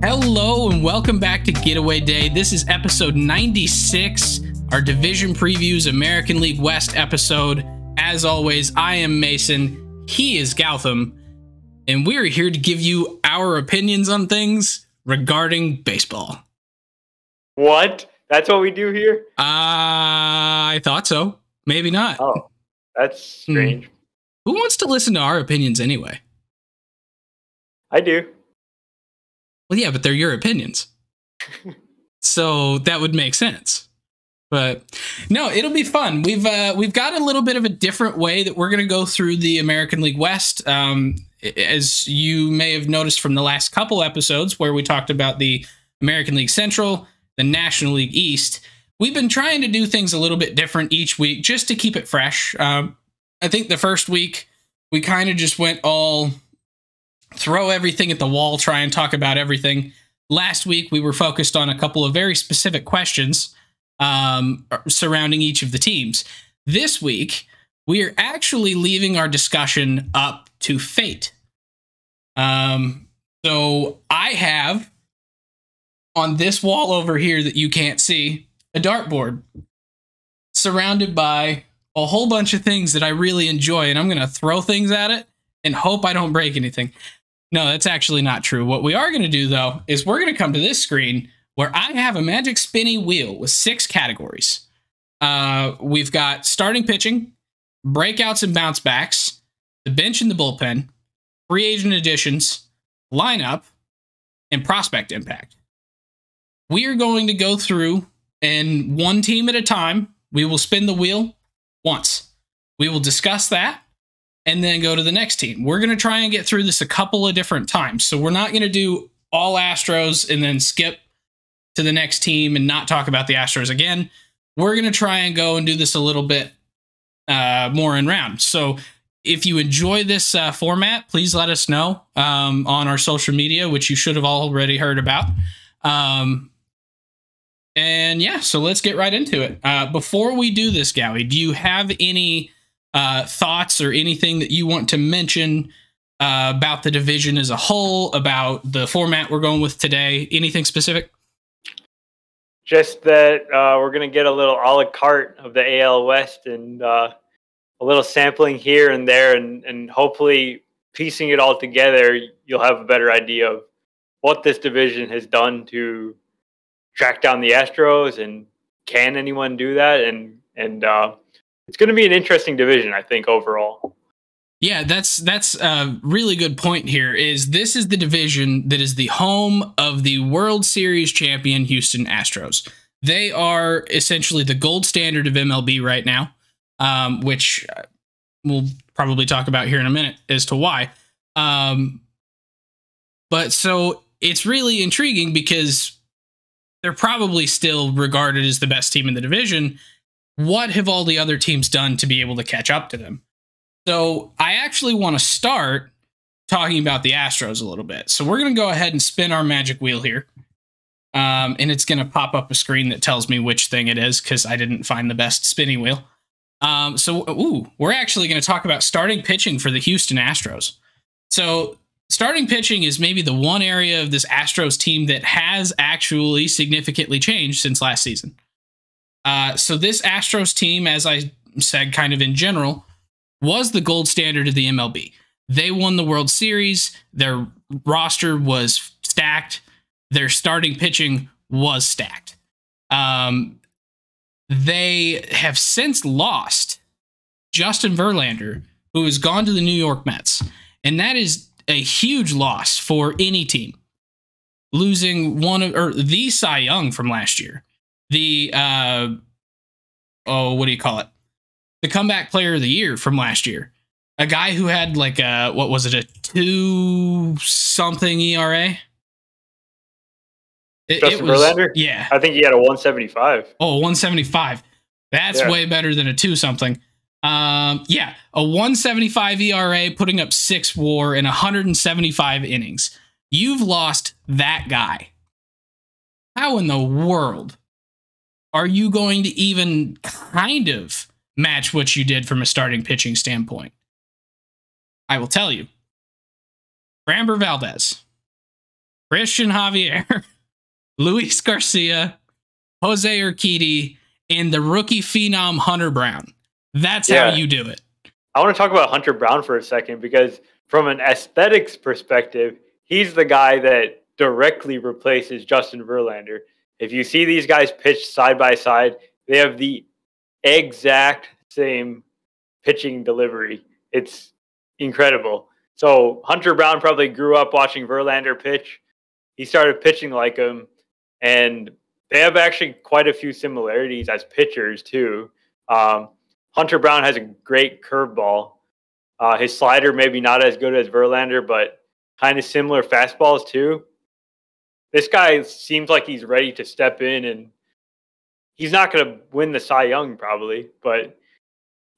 Hello and welcome back to Getaway Day. This is episode 96, our Division Previews American League West episode. As always, I am Mason, he is Gautam, and we're here to give you our opinions on things regarding baseball. What? That's what we do here? I thought so. Maybe not. Oh, that's strange. Who wants to listen to our opinions anyway? I do. Well, yeah, but they're your opinions. So that would make sense. But no, it'll be fun. We've got a little bit of a different way that we're going to go through the American League West. As you may have noticed from the last couple episodes where we talked about the American League Central, the National League East, we've been trying to do things a little bit different each week just to keep it fresh. I think the first week we kind of just went all throw everything at the wall, try and talk about everything. Last week, we were focused on a couple of very specific questions surrounding each of the teams. This week, we are actually leaving our discussion up to fate. So I have on this wall over here that you can't see, a dartboard surrounded by a whole bunch of things that I really enjoy, and I'm going to throw things at it and hope I don't break anything. No, that's actually not true. What we are going to do, though, is we're going to come to this screen where I have a magic spinny wheel with 6 categories. We've got starting pitching, breakouts and bounce backs, the bench and the bullpen, free agent additions, lineup, and prospect impact. We are going to go through, and one team at a time, we will spin the wheel once. We will discuss that and then go to the next team. We're going to try and get through this a couple of different times. So we're not going to do all Astros and then skip to the next team and not talk about the Astros again. We're going to try and go and do this a little bit more in round. So if you enjoy this format, please let us know on our social media, which you should have already heard about. And yeah, so let's get right into it. Before we do this, Gowie, do you have any thoughts or anything that you want to mention about the division as a whole, about the format we're going with today? Anything specific? Just that we're going to get a little a la carte of the AL West and a little sampling here and there, and hopefully piecing it all together, you'll have a better idea of what this division has done to track down the Astros, and can anyone do that? And it's going to be an interesting division, I think, overall. Yeah, that's a really good point here. This is the division that is the home of the World Series champion Houston Astros. They are essentially the gold standard of MLB right now, which we'll probably talk about here in a minute as to why. But so it's really intriguing because they're probably still regarded as the best team in the division. What have all the other teams done to be able to catch up to them? So I actually want to start talking about the Astros a little bit. So we're going to go ahead and spin our magic wheel here. And it's going to pop up a screen that tells me which thing it is because I didn't find the best spinning wheel. We're actually going to talk about starting pitching for the Houston Astros. So starting pitching is maybe the one area of this Astros team that has actually significantly changed since last season. So this Astros team, as I said, kind of in general, was the gold standard of the MLB. They won the World Series. Their roster was stacked. Their starting pitching was stacked. They have since lost Justin Verlander, who has gone to the New York Mets. And that is a huge loss for any team. Losing the Cy Young from last year. The what do you call it? The comeback player of the year from last year. A guy who had like a 2-something ERA. Justin Verlander? Yeah. I think he had a 175. Oh, 175. That's way better than a 2-something. Yeah, a 175 ERA, putting up 6 WAR in 175 innings. You've lost that guy. How in the world are you going to even kind of match what you did from a starting pitching standpoint? I will tell you. Framber Valdez, Christian Javier, Luis Garcia, Jose Urquidy, and the rookie phenom Hunter Brown. That's how you do it. I want to talk about Hunter Brown for a second, because from an aesthetics perspective, he's the guy that directly replaces Justin Verlander. If you see these guys pitch side by side, they have the exact same pitching delivery. It's incredible. So Hunter Brown probably grew up watching Verlander pitch. He started pitching like him, and they have actually quite a few similarities as pitchers too. Hunter Brown has a great curveball. His slider maybe not as good as Verlander, but kind of similar fastballs too. This guy seems like he's ready to step in, and he's not going to win the Cy Young probably, but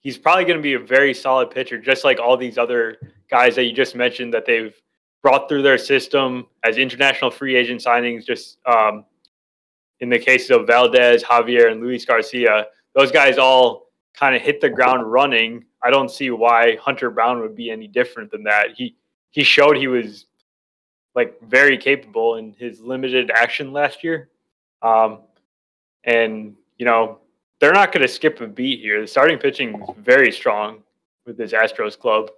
he's probably going to be a very solid pitcher, just like all these other guys that you just mentioned that they've brought through their system as international free agent signings. Just in the cases of Valdez, Javier, and Luis Garcia, those guys all kind of hit the ground running. I don't see why Hunter Brown would be any different than that. He showed he was like very capable in his limited action last year. And, you know, they're not going to skip a beat here. The starting pitching is very strong with this Astros club.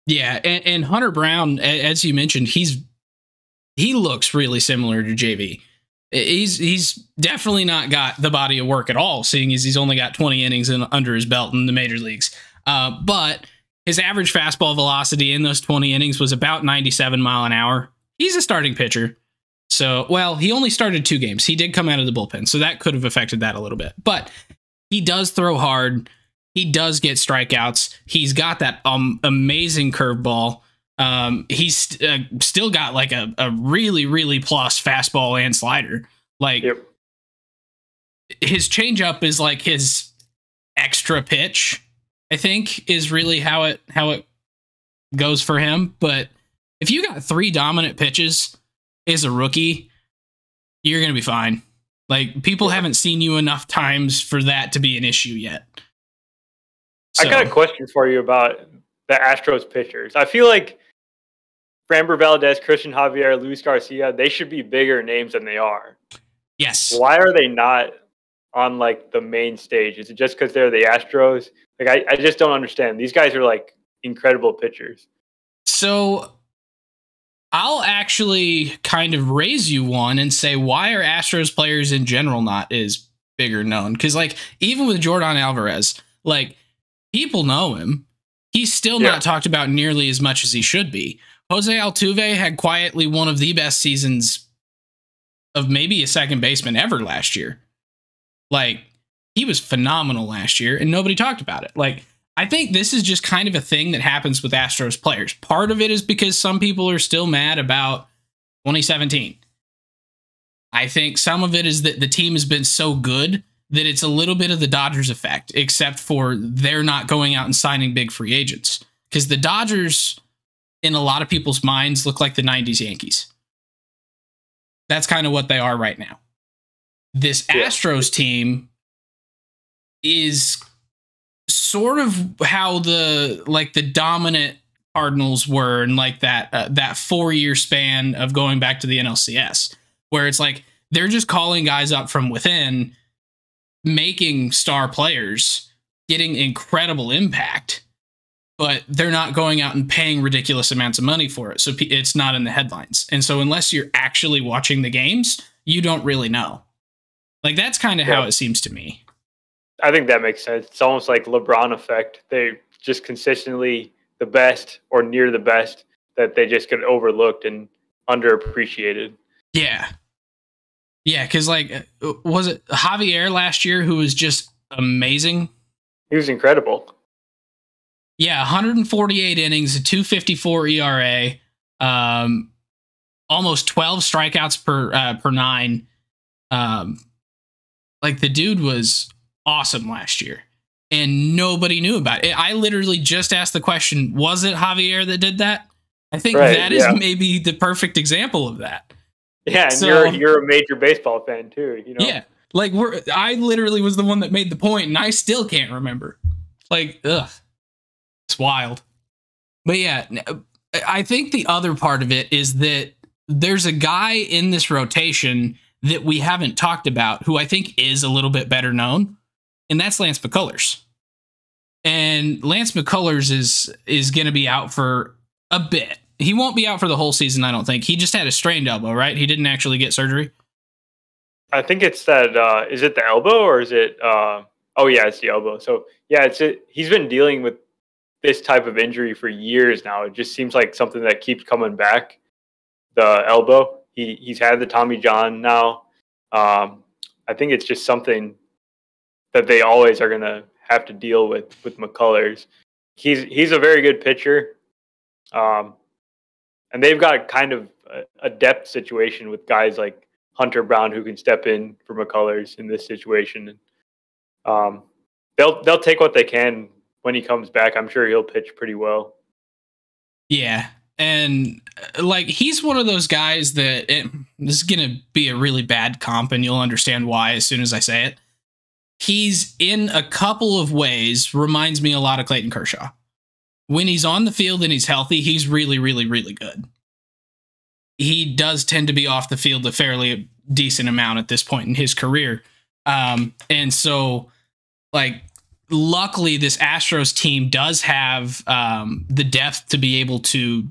Yeah, and Hunter Brown, as you mentioned, he looks really similar to JV. He's definitely not got the body of work at all, seeing as he's only got 20 innings under his belt in the major leagues. But his average fastball velocity in those 20 innings was about 97 mile an hour. He's a starting pitcher. So, well, he only started 2 games. He did come out of the bullpen, so that could have affected that a little bit. But he does throw hard. He does get strikeouts. He's got that amazing curveball. He's still got like a really, really plus fastball and slider. Like, his changeup is like his extra pitch, I think, is really how it goes for him. But if you got 3 dominant pitches as a rookie, you're going to be fine. Like, people haven't seen you enough times for that to be an issue yet. So, I got a question for you about the Astros pitchers. I feel like Framber Valdez, Christian Javier, Luis Garcia, they should be bigger names than they are. Yes. Why are they not on like the main stage? Is it just because they're the Astros? Like, I just don't understand. These guys are like incredible pitchers. So I'll actually kind of raise you one and say, why are Astros players in general not as bigger known? Because, like, even with Jordan Alvarez, like, people know him. He's still not talked about nearly as much as he should be. Jose Altuve had quietly one of the best seasons of maybe a second baseman ever last year. Like, he was phenomenal last year, and nobody talked about it. Like, I think this is just kind of a thing that happens with Astros players. Part of it is because some people are still mad about 2017. I think some of it is that the team has been so good that it's a little bit of the Dodgers effect, except for they're not going out and signing big free agents. Because the Dodgers, in a lot of people's minds, look like the 90s Yankees. That's kind of what they are right now. This Astros team is sort of how the dominant Cardinals were in like that 4-year span of going back to the NLCS, where it's like they're just calling guys up from within, making star players, getting incredible impact, but they're not going out and paying ridiculous amounts of money for it. So it's not in the headlines. And so unless you're actually watching the games, you don't really know. Like, that's kind of how it seems to me. I think that makes sense. It's almost like LeBron effect. They're just consistently the best or near the best, that they just get overlooked and underappreciated. Yeah. Yeah, because, like, was it Javier last year who was just amazing? He was incredible. Yeah, 148 innings, a 2.54 ERA, almost 12 strikeouts per 9. Like, the dude was awesome last year, and nobody knew about it. I literally just asked the question, was it Javier that did that? I think that is maybe the perfect example of that. Yeah, and so, you're a major baseball fan too, you know? Yeah, like I literally was the one that made the point, and I still can't remember. Like, ugh, it's wild. But yeah, I think the other part of it is that there's a guy in this rotation that we haven't talked about who I think is a little bit better known, and that's Lance McCullers. And Lance McCullers is going to be out for a bit. He won't be out for the whole season, I don't think. He just had a strained elbow, right? He didn't actually get surgery. I think it's that. Is it the elbow or is it? Oh yeah, it's the elbow. So yeah, he's been dealing with this type of injury for years now. It just seems like something that keeps coming back. The elbow. He's had the Tommy John now. I think it's just something that they always are going to have to deal with McCullers. He's a very good pitcher, and they've got kind of a depth situation with guys like Hunter Brown who can step in for McCullers in this situation. They'll take what they can when he comes back. I'm sure he'll pitch pretty well. Yeah. And like, he's one of those guys that this is going to be a really bad comp, and you'll understand why as soon as I say it. He's in a couple of ways reminds me a lot of Clayton Kershaw. When he's on the field and he's healthy, he's really, really, really good. He does tend to be off the field a fairly decent amount at this point in his career. And so, like, luckily this Astros team does have the depth to be able to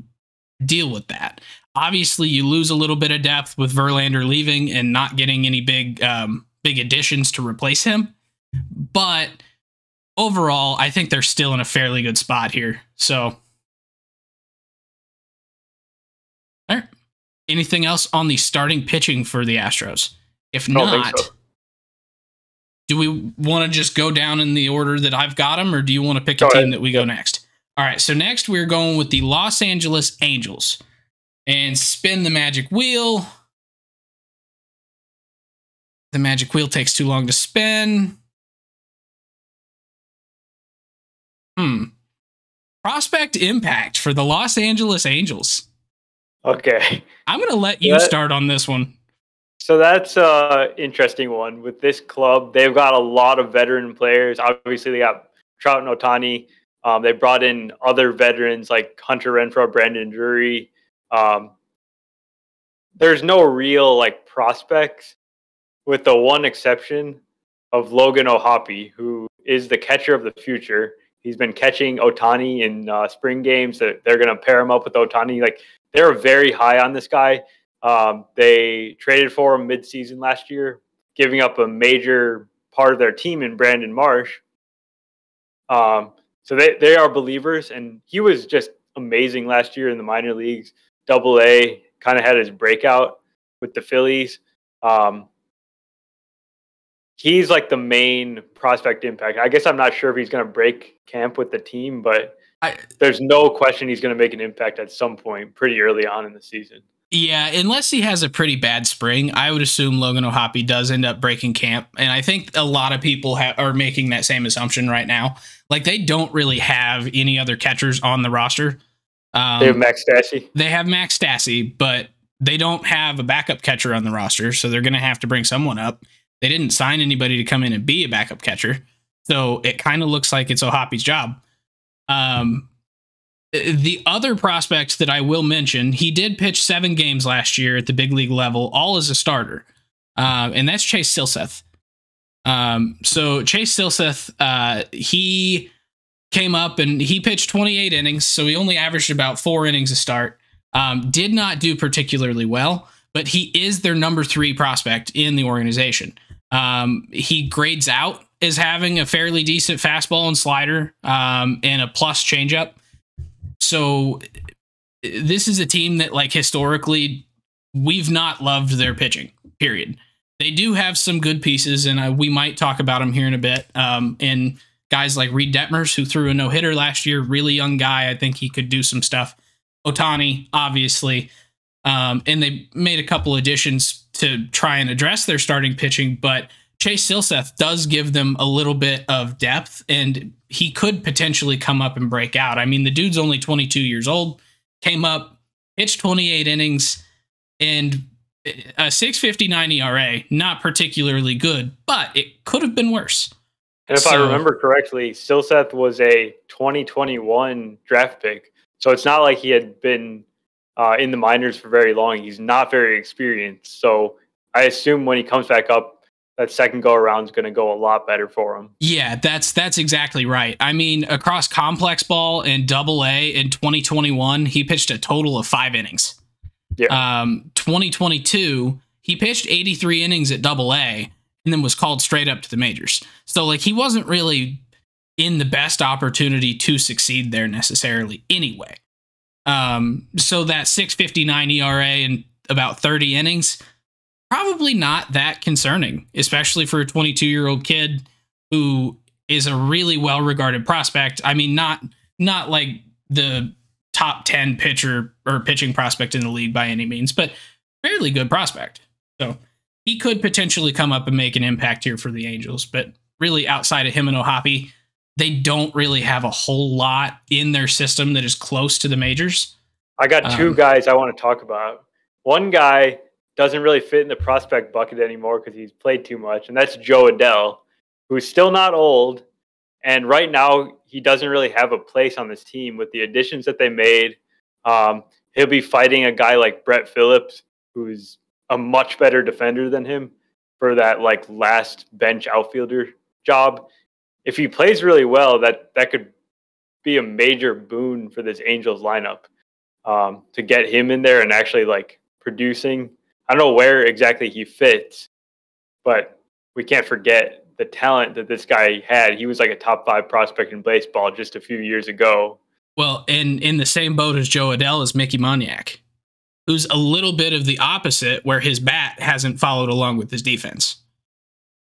deal with that. Obviously, you lose a little bit of depth with Verlander leaving and not getting any big additions to replace him. But overall, I think they're still in a fairly good spot here. So, all right. Anything else on the starting pitching for the Astros? If not, do we want to just go down in the order that I've got them, or do you want to pick a team that we go next? All right, so next we're going with the Los Angeles Angels. And spin the magic wheel. The magic wheel takes too long to spin. Prospect impact for the Los Angeles Angels. Okay. I'm going to let you start on this one. So that's an interesting one. With this club, they've got a lot of veteran players. Obviously, they got Trout and Ohtani. They brought in other veterans like Hunter Renfroe, Brandon Drury. There's no real like prospects, with the one exception of Logan O'Hoppe, who is the catcher of the future. He's been catching Ohtani in spring games. They're going to pair him up with Ohtani. Like, they're very high on this guy. They traded for him midseason last year, giving up a major part of their team in Brandon Marsh. So they are believers, and he was just amazing last year in the minor leagues. Double-A, kind of had his breakout with the Phillies. He's like the main prospect impact. I guess I'm not sure if he's going to break camp with the team, but there's no question he's going to make an impact at some point pretty early on in the season. Yeah, unless he has a pretty bad spring, I would assume Logan O'Hoppe does end up breaking camp. And I think a lot of people are making that same assumption right now. Like, they don't really have any other catchers on the roster. They have Max Stassi. They have Max Stassi, but they don't have a backup catcher on the roster, so they're going to have to bring someone up. They didn't sign anybody to come in and be a backup catcher, so it kind of looks like it's O'Hoppe's job. The other prospects that I will mention, he did pitch 7 games last year at the big league level, all as a starter, and that's Chase Silseth. So Chase Silseth, he came up and he pitched 28 innings, so he only averaged about 4 innings a start. Did not do particularly well, but he is their number 3 prospect in the organization. He grades out as having a fairly decent fastball and slider, and a plus changeup. So this is a team that, like, historically, we've not loved their pitching, period. They do have some good pieces, and we might talk about them here in a bit. And guys like Reed Detmers, who threw a no-hitter last year, really young guy. I think he could do some stuff. Ohtani, obviously. And they made a couple additions to try and address their starting pitching, but Chase Silseth does give them a little bit of depth, and he could potentially come up and break out. I mean, the dude's only 22 years old, came up, pitched 28 innings, and a 6.59 ERA, not particularly good, but it could have been worse. And if I remember correctly, Silseth was a 2021 draft pick. So it's not like he had been in the minors for very long. He's not very experienced. So I assume when he comes back up, that second go around is going to go a lot better for him. Yeah, that's exactly right. I mean, across complex ball and double A in 2021, he pitched a total of 5 innings. Yeah. 2022, he pitched 83 innings at double A and then was called straight up to the majors. So like he wasn't really in the best opportunity to succeed there necessarily anyway. So that 6.59 ERA and about 30 innings, probably not that concerning, especially for a 22-year-old kid who is a really well-regarded prospect. I mean, not like the top 10 pitcher or pitching prospect in the league by any means, but fairly good prospect. So he could potentially come up and make an impact here for the Angels. But really, outside of him and Ohapi, they don't really have a whole lot in their system that is close to the majors. I got 2 guys I want to talk about. One guy doesn't really fit in the prospect bucket anymore because he's played too much, and that's Joe Adele, who's still not old. And right now, he doesn't really have a place on this team with the additions that they made. He'll be fighting a guy like Brett Phillips, who's a much better defender than him for that like last bench outfielder job. If he plays really well, that could be a major boon for this Angels lineup, to get him in there and actually like producing. I don't know where exactly he fits, but we can't forget the talent that this guy had. He was like a top 5 prospect in baseball just a few years ago. Well, and in the same boat as Joe Adele is Mickey Moniak, who's a little bit of the opposite, where his bat hasn't followed along with his defense.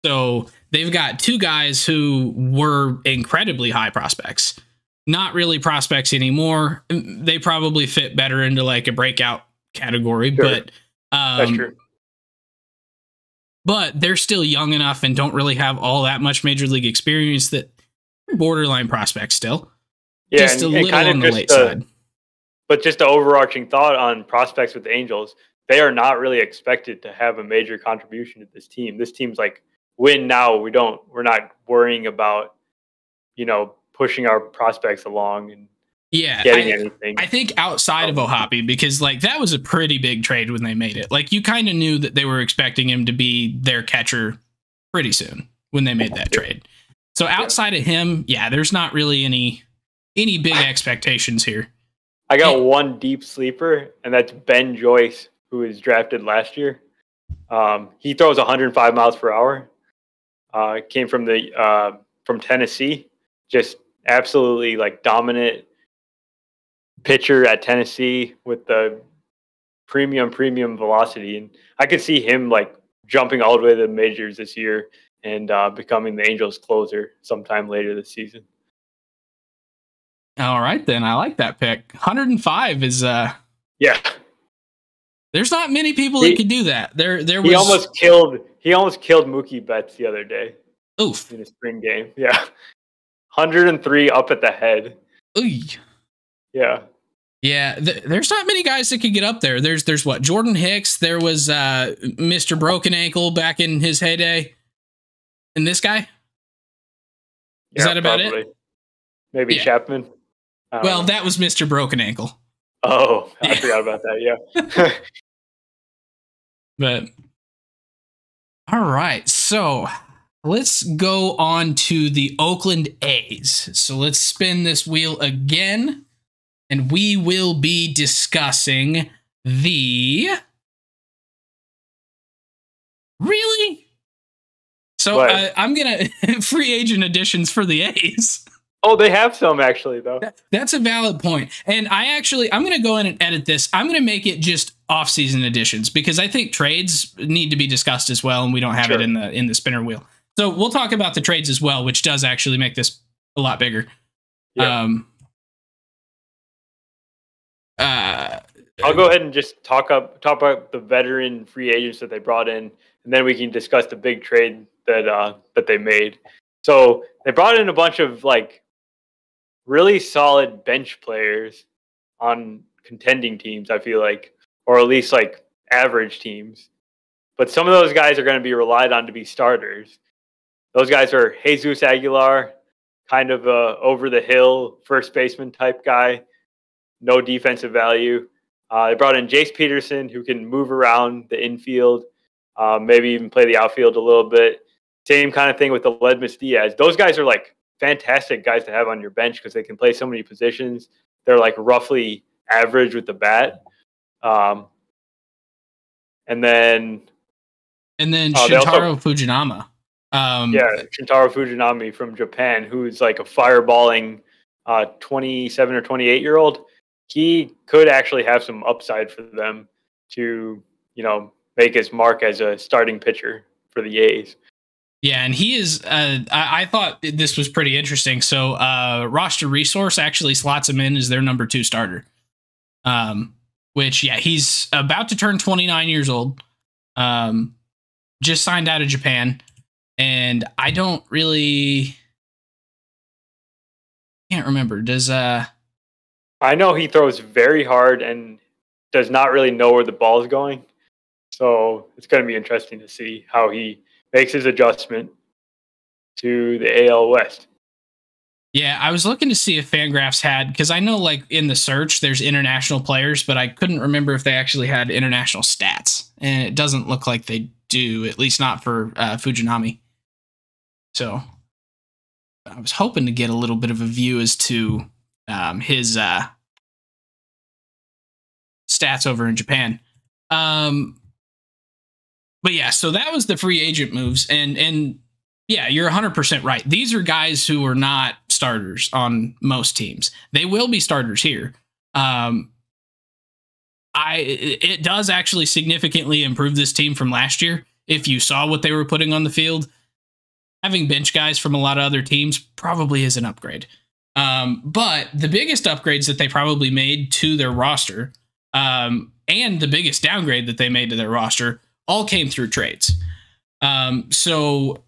So they've got 2 guys who were incredibly high prospects, not really prospects anymore. They probably fit better into like a breakout category, Sure. but That's true. But they're still young enough and don't really have all that much major league experience that they're borderline prospects still. Yeah, just a little on the late side. But just an overarching thought on prospects with the Angels, they are not really expected to have a major contribution to this team. This team's like, win now. We're not worrying about, pushing our prospects along and getting anything. I think outside of Ohapi, because like that was a pretty big trade when they made it. Like you kind of knew that they were expecting him to be their catcher pretty soon when they made that trade. So outside of him, there's not really any big expectations here. I got one deep sleeper, and that's Ben Joyce, who was drafted last year. He throws 105 miles per hour. Came from from Tennessee. Just absolutely like dominant pitcher at Tennessee with the premium velocity. And I could see him like jumping all the way to the majors this year and becoming the Angels closer sometime later this season. All right, then. I like that pick. 105 is yeah. There's not many people that could do that. He almost killed Mookie Betts the other day. Oof. In a spring game. Yeah. 103 up at the head. Ooh. Yeah. Yeah, there's not many guys that could get up there. There's what? Jordan Hicks. There was Mr. Broken Ankle back in his heyday. And this guy? Is that about it? Maybe Chapman. Well, that was Mr. Broken Ankle. Oh, I forgot about that. Yeah. But all right, so let's go on to the Oakland A's. So let's spin this wheel again, and we will be discussing the... Really? So I'm going to... free agent additions for the A's. Oh, they have some actually, though. That's a valid point. And I'm going to go in and edit this. I'm going to make it just off-season additions because I think trades need to be discussed as well, and we don't have it in the spinner wheel. So we'll talk about the trades as well, which does actually make this a lot bigger. Yeah. I'll go ahead and just talk about the veteran free agents that they brought in, and then we can discuss the big trade that they made. So they brought in a bunch of like really solid bench players on contending teams, I feel like, or at least like average teams. But some of those guys are going to be relied on to be starters. Those guys are Jesus Aguilar, kind of a over the hill first baseman type guy, no defensive value. They brought in Jace Peterson, who can move around the infield, maybe even play the outfield a little bit. Same kind of thing with the Ledmus Diaz. Those guys are like fantastic guys to have on your bench because they can play so many positions. They're like roughly average with the bat. And then Shintaro Fujinama. Shintaro Fujinami from Japan, who's like a fireballing 27 or 28-year-old. He could actually have some upside for them to, make his mark as a starting pitcher for the A's. Yeah, and he is. I thought this was pretty interesting. So, Roster Resource actually slots him in as their number 2 starter. Which, yeah, he's about to turn 29 years old. Just signed out of Japan, and I don't really can't remember. Does I know he throws very hard and does not really know where the ball is going. So it's going to be interesting to see how he makes his adjustment to the AL West. Yeah, I was looking to see if Fangraphs had, because I know like in the search there's international players, but I couldn't remember if they actually had international stats. And it doesn't look like they do, at least not for Fujinami. So I was hoping to get a little bit of a view as to his stats over in Japan. But yeah, so that was the free agent moves. And yeah, you're 100% right. These are guys who are not starters on most teams. They will be starters here. It does actually significantly improve this team from last year. If you saw what they were putting on the field, having bench guys from a lot of other teams probably is an upgrade. But the biggest upgrades that they probably made to their roster, and the biggest downgrade that they made to their roster, all came through trades. So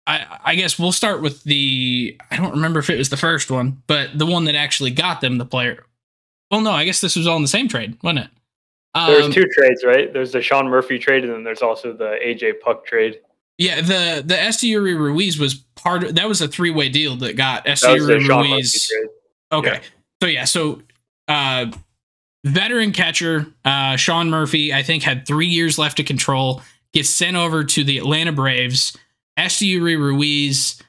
I guess we'll start with I don't remember if it was the first one, but the one that actually got them the player. Well, no, I guess this was all in the same trade, wasn't it? There's 2 trades, right? There's the Sean Murphy trade, and then there's also the AJ Puck trade. Yeah, the Esteury Ruiz was that was a 3-way deal that got Esteury Ruiz. Okay. Yeah. So veteran catcher, Sean Murphy, I think had 3 years left to control, gets sent over to the Atlanta Braves. Esteury Ruiz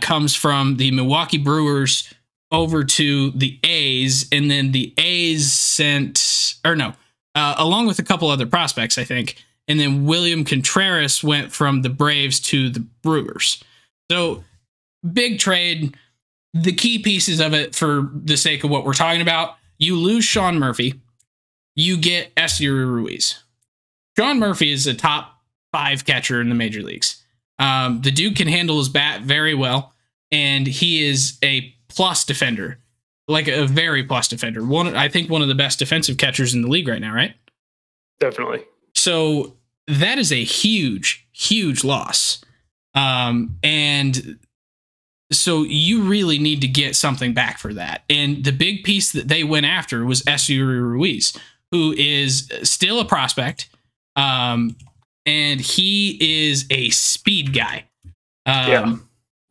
comes from the Milwaukee Brewers over to the A's, and then the A's along with a couple other prospects, I think. And then William Contreras went from the Braves to the Brewers. So big trade. The key pieces of it, for the sake of what we're talking about, you lose Sean Murphy, you get Esteury Ruiz. Sean Murphy is a top 5 catcher in the major leagues. The dude can handle his bat very well, and he is a plus defender, like a very plus defender. I think one of the best defensive catchers in the league right now, right? Definitely. So that is a huge, huge loss. And so you really need to get something back for that. And the big piece that they went after was Esteury Ruiz, who is still a prospect. And he is a speed guy.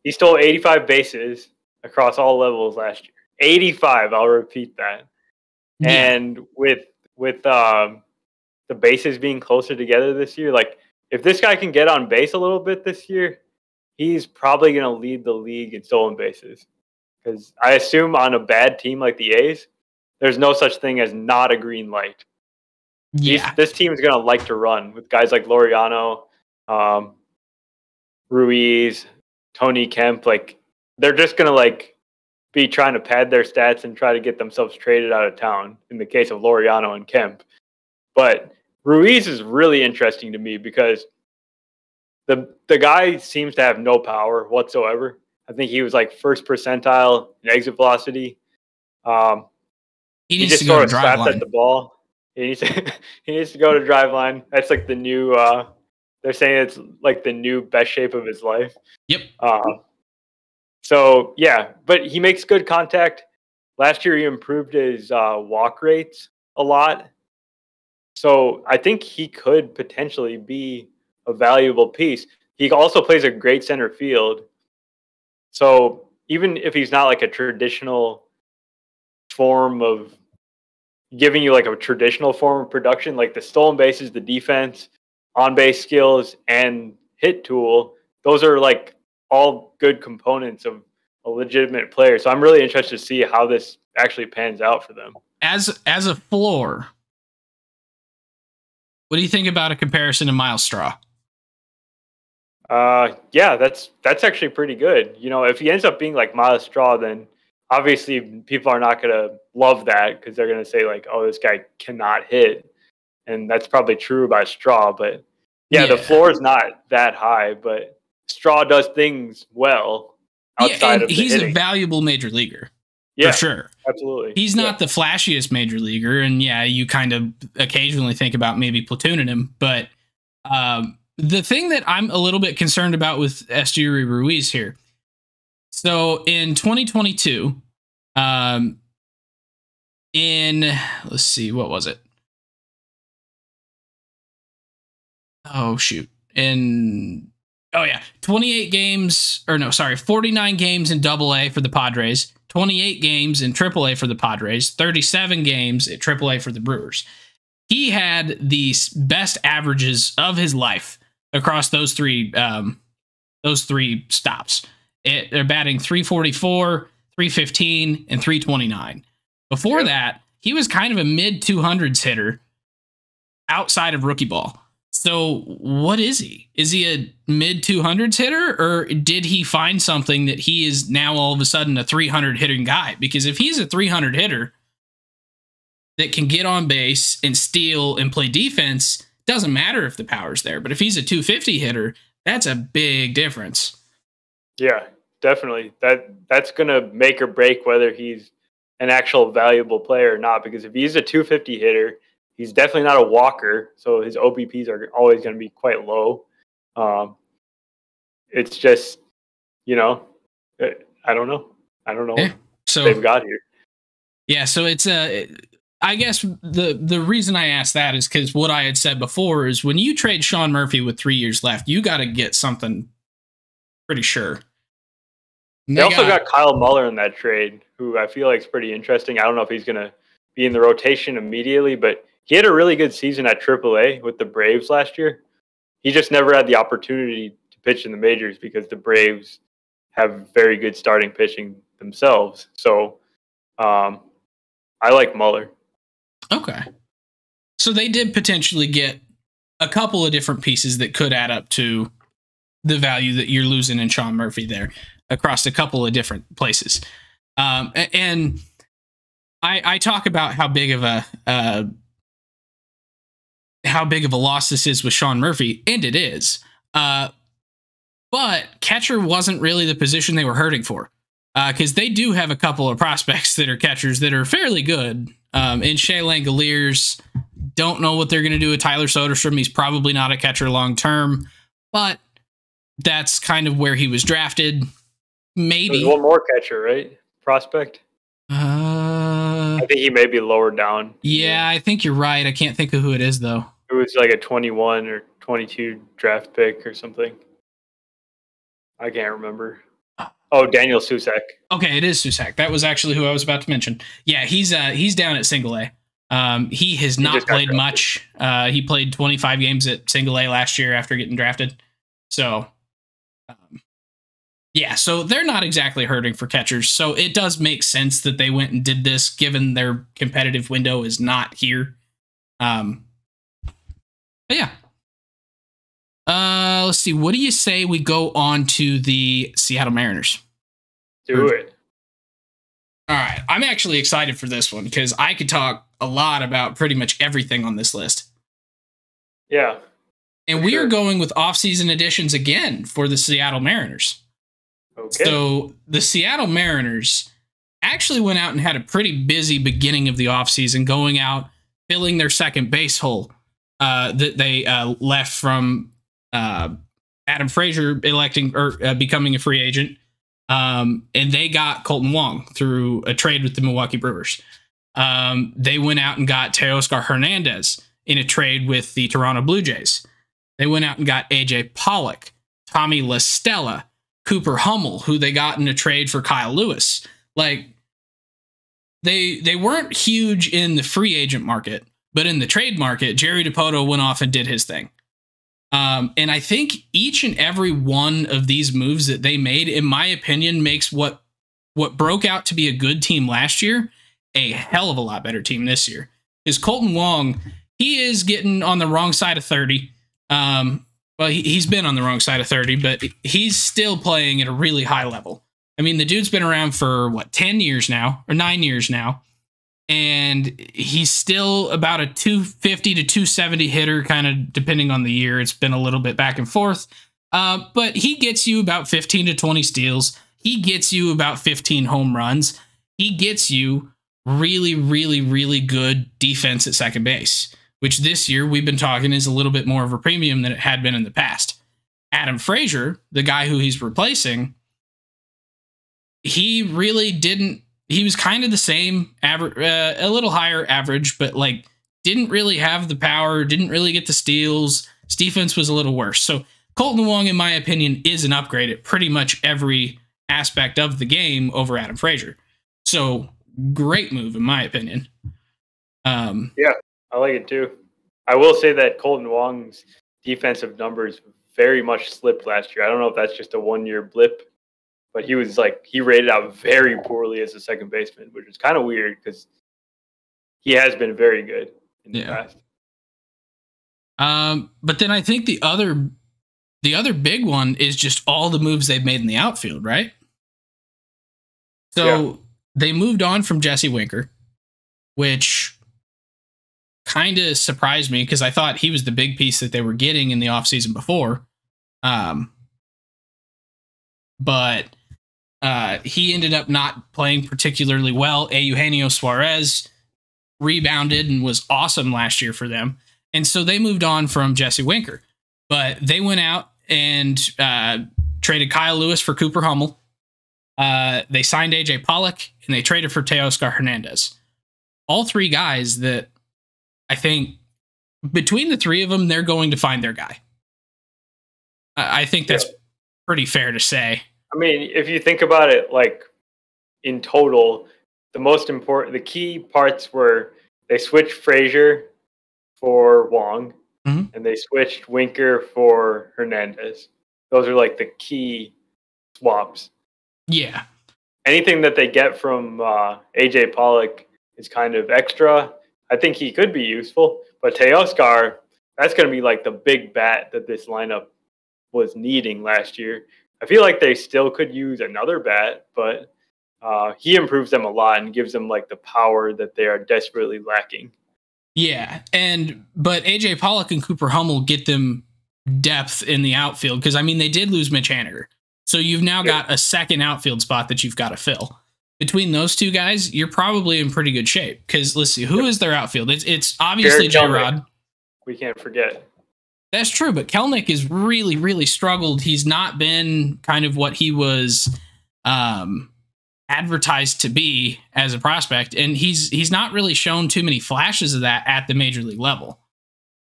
He stole 85 bases across all levels last year. 85, I'll repeat that. Yeah. And with the bases being closer together this year, like if this guy can get on base a little bit this year, he's probably going to lead the league in stolen bases. Because I assume on a bad team like the A's, there's no such thing as not a green light. Yeah. This team is going to like to run with guys like Laureano, Ruiz, Tony Kemp. Like they're just going to be trying to pad their stats and try to get themselves traded out of town in the case of Laureano and Kemp. But Ruiz is really interesting to me because the guy seems to have no power whatsoever. I think he was like first percentile in exit velocity. He just sort of slapped at the ball. He needs to go to drive line. That's like the new. They're saying it's like the new best shape of his life. Yep. So yeah, but he makes good contact. Last year he improved his walk rates a lot. So I think he could potentially be a valuable piece. He also plays a great center field. So even if he's not like a traditional form of giving you like a traditional form of production, like the stolen bases, the defense, on base skills, and hit tool. Those are like all good components of a legitimate player. So I'm really interested to see how this actually pans out for them. As a floor, what do you think about a comparison to Miles Straw? Yeah, that's actually pretty good. You know, if he ends up being like Miles Straw, then obviously people are not going to love that because they're going to say like, oh, this guy cannot hit. And that's probably true about Straw. But yeah, the floor is not that high, but Straw does things well outside of the he's hitting. A valuable major leaguer. Yeah, for sure. Absolutely. He's not the flashiest major leaguer. And yeah, you kind of occasionally think about maybe platooning him. But the thing that I'm a little bit concerned about with Esteury Ruiz here. So in 2022, let's see, what was it? Oh, shoot. 28 games, 49 games in AA for the Padres, 28 games in AAA for the Padres, 37 games at AAA for the Brewers. He had the best averages of his life across those three stops. They're batting 344, 315, and 329. Before that, he was kind of a mid-200s hitter outside of rookie ball. So what is he? Is he a mid-200s hitter, or did he find something that he is now all of a sudden a 300 hitting guy? Because if he's a 300 hitter that can get on base and steal and play defense, doesn't matter if the power's there. But if he's a 250 hitter, that's a big difference. Yeah, definitely. That's going to make or break whether he's an actual valuable player or not. Because if he's a 250 hitter, he's definitely not a walker, so his OBPs are always going to be quite low. It's just, I don't know. Yeah, so what they've got here. Yeah, so it's I guess the reason I asked that is because what I had said before is when you trade Sean Murphy with 3 years left, you got to get something pretty sure. They also got Kyle Muller in that trade, who I feel like is pretty interesting. I don't know if he's going to be in the rotation immediately, but he had a really good season at AAA with the Braves last year. He just never had the opportunity to pitch in the majors because the Braves have very good starting pitching themselves. So I like Muller. Okay. So they did potentially get a couple of different pieces that could add up to the value that you're losing in Sean Murphy there across a couple of different places. And I talk about how big of a loss this is with Sean Murphy, and it is. But catcher wasn't really the position they were hurting for, because they do have a couple of prospects that are catchers that are fairly good. In Shea Langoliers, don't know what they're going to do with Tyler Soderstrom. He's probably not a catcher long term, but that's kind of where he was drafted. Maybe there's one more catcher, right? Prospect. I think he may be lower down. Yeah, I think you're right. I can't think of who it is though. It was like a 21 or 22 draft pick or something. I can't remember. Oh, Daniel Susak. Okay, it is Susak. That was actually who I was about to mention. Yeah, he's down at single A. He has not played much. He played 25 games at single A last year after getting drafted. So, yeah, so they're not exactly hurting for catchers. So it does make sense that they went and did this, given their competitive window is not here. But yeah. Let's see. What do you say we go on to the Seattle Mariners? Do it. All right. I'm actually excited for this one because I could talk a lot about pretty much everything on this list. Yeah. And we are going with off-season additions again for the Seattle Mariners. Okay. So the Seattle Mariners actually went out and had a pretty busy beginning of the offseason, going out, filling their second base hole that they left from Adam Frazier becoming a free agent. And they got Colton Wong through a trade with the Milwaukee Brewers. They went out and got Teoscar Hernandez in a trade with the Toronto Blue Jays. They went out and got AJ Pollock, Tommy La Stella, Cooper Hummel, who they got in a trade for Kyle Lewis. Like, they weren't huge in the free agent market, but in the trade market, Jerry Dipoto went off and did his thing. And I think each and every one of these moves that they made, in my opinion, makes what broke out to be a good team last year a hell of a lot better team this year. Because Colton Wong, he is getting on the wrong side of 30. Well, he's been on the wrong side of 30, but he's still playing at a really high level. I mean, the dude's been around for, 10 years now, or 9 years now, and he's still about a 250 to 270 hitter, kind of depending on the year. It's been a little bit back and forth, but he gets you about 15 to 20 steals. He gets you about 15 home runs. He gets you really, really, really good defense at second base, which this year we've been talking is a little bit more of a premium than it had been in the past. Adam Frazier, the guy who he's replacing, he really didn't. He was kind of the same, average, a little higher average, but didn't really have the power, didn't really get the steals. His defense was a little worse. So Colton Wong, in my opinion, is an upgrade at pretty much every aspect of the game over Adam Frazier. So great move, in my opinion. Yeah, I like it too. I will say that Colton Wong's defensive numbers very much slipped last year. I don't know if that's just a one-year blip, but he rated out very poorly as a second baseman, which is kind of weird because he has been very good in the past. But then I think the other big one is just all the moves they've made in the outfield, right? So they moved on from Jesse Winker, which kind of surprised me because I thought he was the big piece that they were getting in the offseason before. But he ended up not playing particularly well. Eugenio Suarez rebounded and was awesome last year for them. And so they moved on from Jesse Winker. But they went out and traded Kyle Lewis for Cooper Hummel. They signed AJ Pollock, and they traded for Teoscar Hernandez. All three guys that I think between the three of them, they're going to find their guy. I think that's pretty fair to say. I mean, if you think about it, in total, the key parts were they switched Frazier for Wong, and they switched Winker for Hernandez. Those are the key swaps. Yeah. Anything that they get from AJ Pollock is kind of extra. I think he could be useful, but Teoscar, that's going to be the big bat that this lineup was needing last year. I feel like they still could use another bat, but he improves them a lot and gives them the power that they are desperately lacking. Yeah, but AJ Pollock and Cooper Hummel get them depth in the outfield because they did lose Mitch Haniger, so you've now got a second outfield spot that you've got to fill. Between those two guys, you're probably in pretty good shape because let's see, who is their outfield? It's obviously J-Rod. We can't forget. That's true, but Kelenic has really, really struggled. He's not been kind of what he was advertised to be as a prospect, and he's not really shown too many flashes of that at the major league level.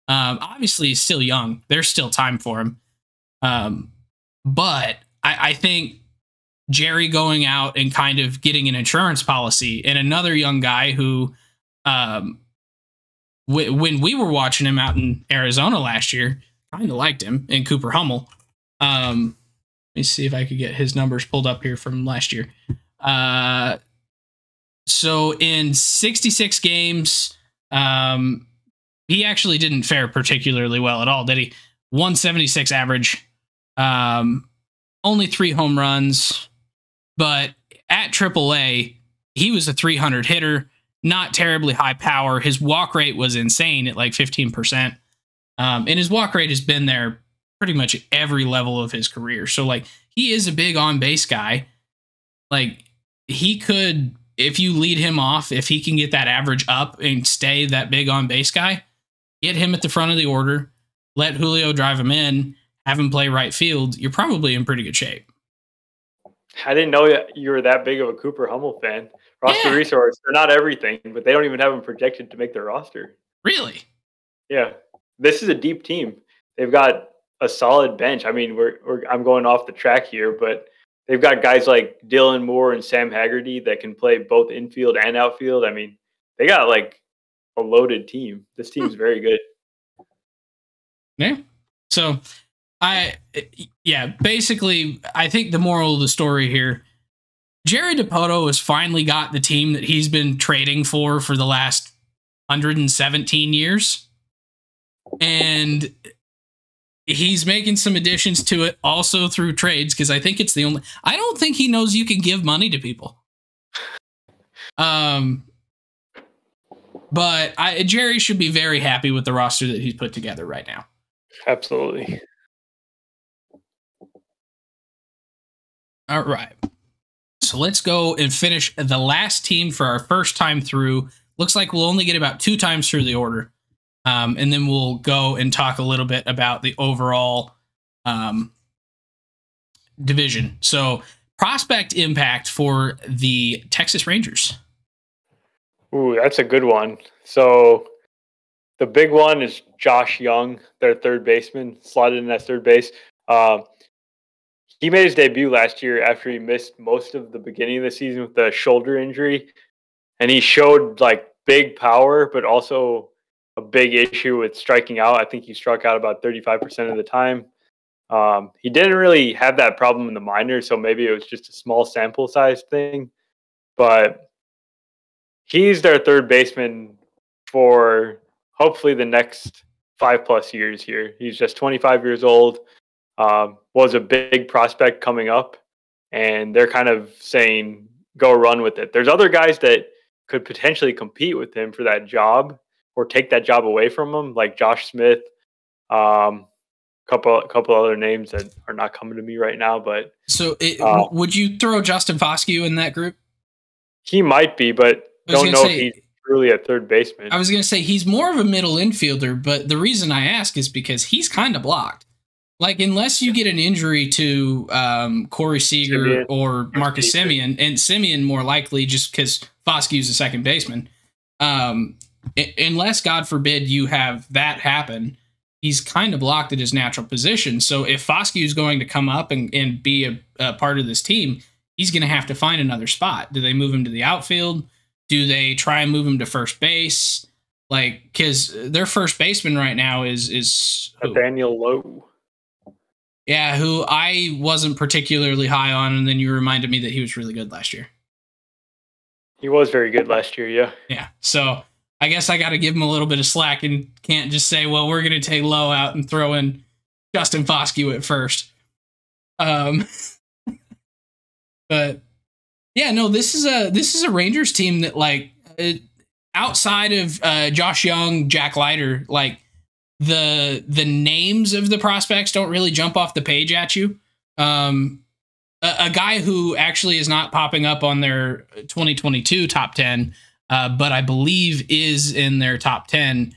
Obviously, he's still young. There's still time for him. But I think Jerry going out and kind of getting an insurance policy and another young guy who, when we were watching him out in Arizona last year, kind of liked him, in Cooper Hummel. Let me see if I could get his numbers pulled up here from last year. So in 66 games, he actually didn't fare particularly well at all, did he? 176 average, only 3 home runs. But at AAA, he was a 300 hitter, not terribly high power. His walk rate was insane at 15%. And his walk rate has been there pretty much at every level of his career. So he is a big on base guy. He could, if you lead him off, if he can get that average up and stay that big on base guy, get him at the front of the order, let Julio drive him in, have him play right field, you're probably in pretty good shape. I didn't know you were that big of a Cooper Hummel fan. Roster resource, they're not everything, but they don't even have him projected to make their roster. Really? Yeah. This is a deep team. They've got a solid bench. I'm going off the track here, but they've got guys like Dylan Moore and Sam Haggerty that can play both infield and outfield. I mean, they got like a loaded team. This team's very good. Yeah. So basically, I think the moral of the story here, Jerry DiPoto has finally got the team that he's been trading for the last 117 years. And he's making some additions to it also through trades, because I think it's the only... I don't think he knows you can give money to people. But Jerry should be very happy with the roster that he's put together right now. Absolutely. All right. So let's go and finish the last team for our first time through. Looks like we'll only get about 2 times through the order. And then we'll go and talk a little bit about the overall division. So prospect impact for the Texas Rangers. Ooh, that's a good one. So the big one is Josh Young, their third baseman, slotted in at third base. He made his debut last year after he missed most of the beginning of the season with a shoulder injury. And he showed like big power, but also a big issue with striking out. I think he struck out about 35% of the time. He didn't really have that problem in the minors, so maybe it was just a small sample size thing. But he's their third baseman for hopefully the next 5+ years here. He's just 25 years old. Was a big prospect coming up, and they're kind of saying, go run with it. There's other guys that could potentially compete with him for that job or take that job away from him, like Josh Smith, couple other names that are not coming to me right now. But so would you throw Justin Foscue in that group? He might be, but don't know if he's truly a third baseman. I was going to say he's more of a middle infielder, but the reason I ask is because he's kind of blocked. Like, unless you get an injury to Corey Seager or Marcus Semien, and Semien more likely just because Foscue's a second baseman, unless, God forbid, you have that happen, he's kind of blocked at his natural position. So if Foscue is going to come up and be a part of this team, he's going to have to find another spot. Do they move him to the outfield? Do they try and move him to first base? Like, because their first baseman right now is Nathaniel Lowe. Yeah, who I wasn't particularly high on, and then you reminded me that he was really good last year. He was very good last year, yeah. Yeah, so I guess I got to give him a little bit of slack and can't just say, well, we're going to take Lowe out and throw in Justin Foscue at first. But yeah, no, this is a Rangers team that, like, outside of Josh Young, Jack Leiter, like, the names of the prospects don't really jump off the page at you. A guy who actually is not popping up on their 2022 top 10, but I believe is in their top 10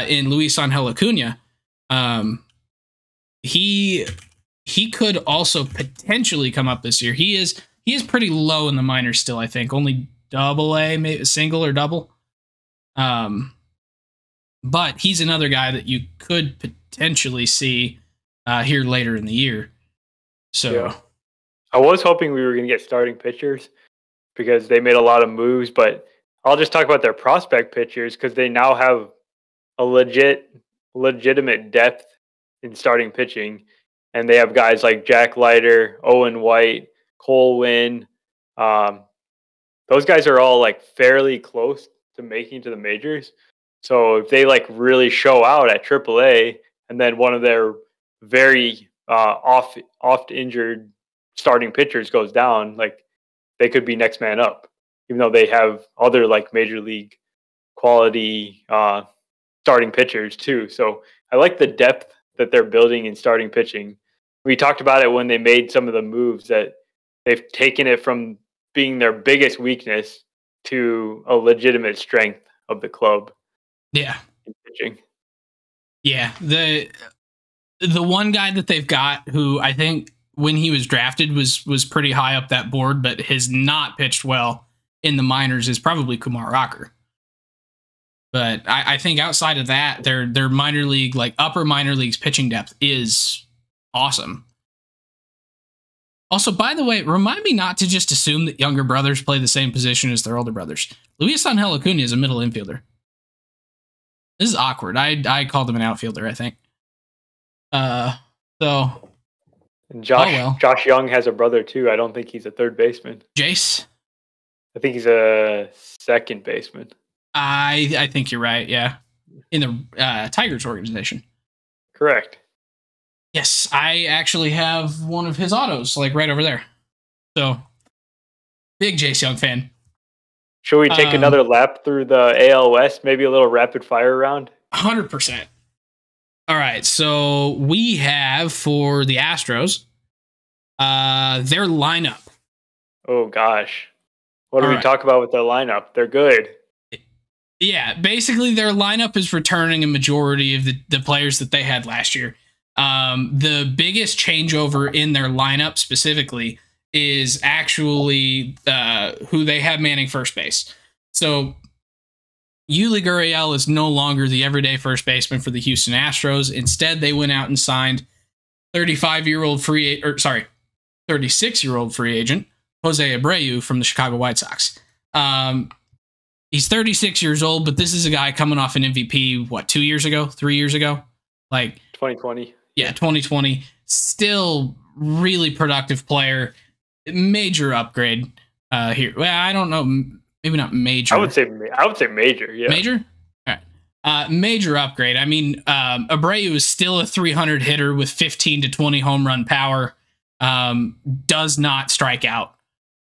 in Luis Angel Acuna. He could also potentially come up this year. He is pretty low in the minors still, I think. Only AA, maybe single or double. But he's another guy that you could potentially see here later in the year. So yeah. I was hoping we were going to get starting pitchers because they made a lot of moves, but I'll just talk about their prospect pitchers because they now have a legitimate depth in starting pitching. And they have guys like Jack Leiter, Owen White, Cole Winn. Those guys are all like fairly close to making to the majors. So if they like really show out at AAA, and then one of their very oft injured starting pitchers goes down, like they could be next man up, even though they have other like major league quality starting pitchers too. So I like the depth that they're building in starting pitching. We talked about it when they made some of the moves that they've taken it from being their biggest weakness to a legitimate strength of the club. Yeah. In pitching. Yeah. The one guy that they've got who I think when he was drafted was pretty high up that board, but has not pitched well in the minors is probably Kumar Rocker. But I think outside of that, their minor league, like upper minor leagues pitching depth is awesome. Also, by the way, remind me not to just assume that younger brothers play the same position as their older brothers. Luis Angel Acuna is a middle infielder. This is awkward. I called him an outfielder, I think. So. And Josh Young has a brother too. I don't think he's a third baseman. Jace? I think he's a second baseman. I think you're right, yeah. In the Tigers organization. Correct. Yes, I actually have one of his autos, like right over there. So, big Jace Young fan. Should we take another lap through the AL West? Maybe a little rapid fire round? 100%. All right, so we have for the Astros, their lineup. Oh, gosh. What do we talk about with their lineup? They're good. Yeah, basically their lineup is returning a majority of the players that they had last year. The biggest changeover in their lineup specifically is actually who they have manning first base. So Yuli Gurriel is no longer the everyday first baseman for the Houston Astros. Instead, they went out and signed 36-year-old free agent Jose Abreu from the Chicago White Sox. He's 36 years old, but this is a guy coming off an MVP, 3 years ago? Like 2020. Yeah, 2020. Still really productive player. Major upgrade here. Well, I don't know. Maybe not major. I would say major, yeah. Major? All right. Major upgrade. I mean, Abreu is still a 300 hitter with 15 to 20 home run power. Does not strike out.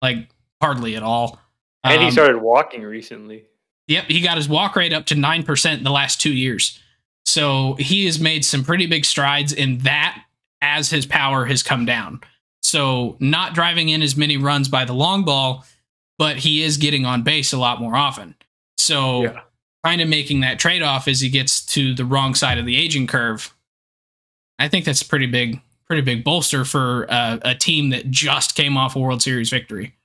Like, hardly at all. And he started walking recently. Yep, he got his walk rate up to 9% in the last 2 years. So he has made some pretty big strides in that as his power has come down. So not driving in as many runs by the long ball, but he is getting on base a lot more often. So kind of making that trade-off as he gets to the wrong side of the aging curve. I think that's a pretty big bolster for a team that just came off a World Series victory.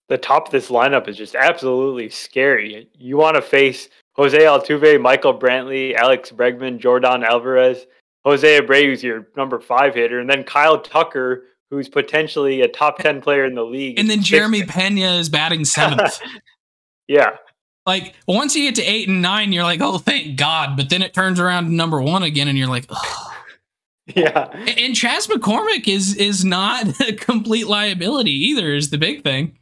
The top of this lineup is just absolutely scary. You want to face Jose Altuve, Michael Brantley, Alex Bregman, Jordan Alvarez. Jose Abreu's your number 5 hitter, and then Kyle Tucker, who's potentially a top 10 player in the league. And then Jeremy Pena is batting 7th. Yeah. Like, once you get to 8 and 9, you're like, oh, thank God. But then it turns around to number 1 again, and you're like, oh. Yeah. And Chas McCormick is not a complete liability either, is the big thing.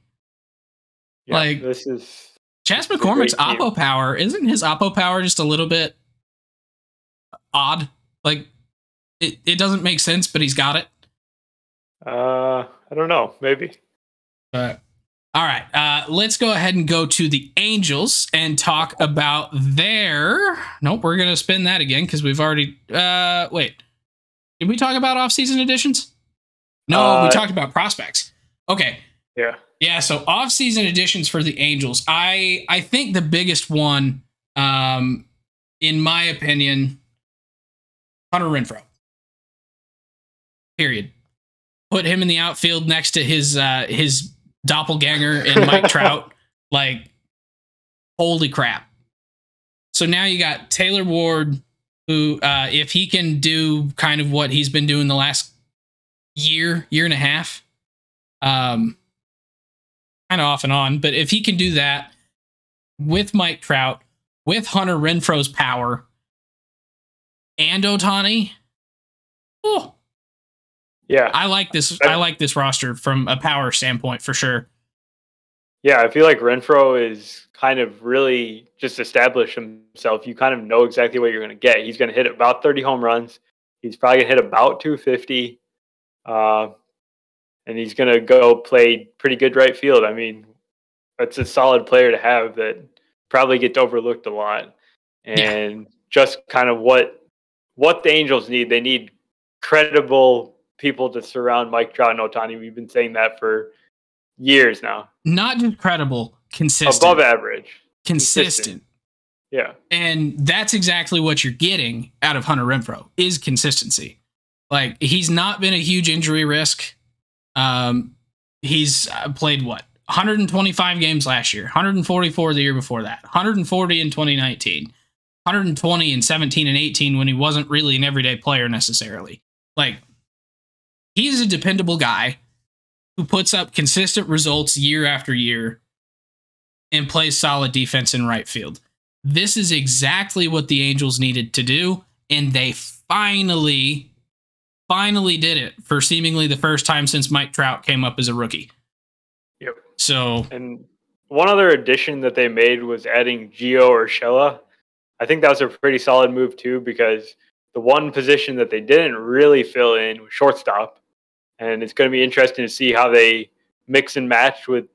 Yeah, like, this is Chas McCormick's oppo power, isn't his oppo power just a little bit odd? Like, it doesn't make sense, but he's got it. I don't know. Maybe. All right. Let's go ahead and go to the Angels and talk about their... Nope, we're going to spin that again because we've already... Wait. Did we talk about off-season additions? No, we talked about prospects. Okay. Yeah. Yeah, so off-season additions for the Angels. I think the biggest one, in my opinion, Hunter Renfroe. Period. Put him in the outfield next to his doppelganger and Mike Trout. Like, holy crap. So now you got Taylor Ward, who, if he can do kind of what he's been doing the last year and a half, kind of off and on, but if he can do that with Mike Trout, with Hunter Renfroe's power, and Ohtani, oh, yeah, I like this. I like this roster from a power standpoint for sure. Yeah, I feel like Renfroe is kind of really just established himself. You kind of know exactly what you're going to get. He's going to hit about 30 home runs. He's probably going to hit about 250. And he's going to go play pretty good right field. I mean, that's a solid player to have that probably gets overlooked a lot. And just kind of what the Angels need. They need credible people to surround Mike Trout and Ohtani. We've been saying that for years now. Not just credible, consistent. Above average. Consistent. Yeah. And that's exactly what you're getting out of Hunter Renfroe is consistency. Like, he's not been a huge injury risk. He's played 125 games last year, 144 the year before that, 140 in 2019, 120 in 17 and 18 when he wasn't really an everyday player necessarily. Like, he's a dependable guy. who puts up consistent results year after year and plays solid defense in right field. This is exactly what the Angels needed to do, and they finally did it for seemingly the first time since Mike Trout came up as a rookie. Yep. So, and one other addition that they made was adding Gio Urshela. I think that was a pretty solid move too, because the one position that they didn't really fill in was shortstop, and it's going to be interesting to see how they mix and match with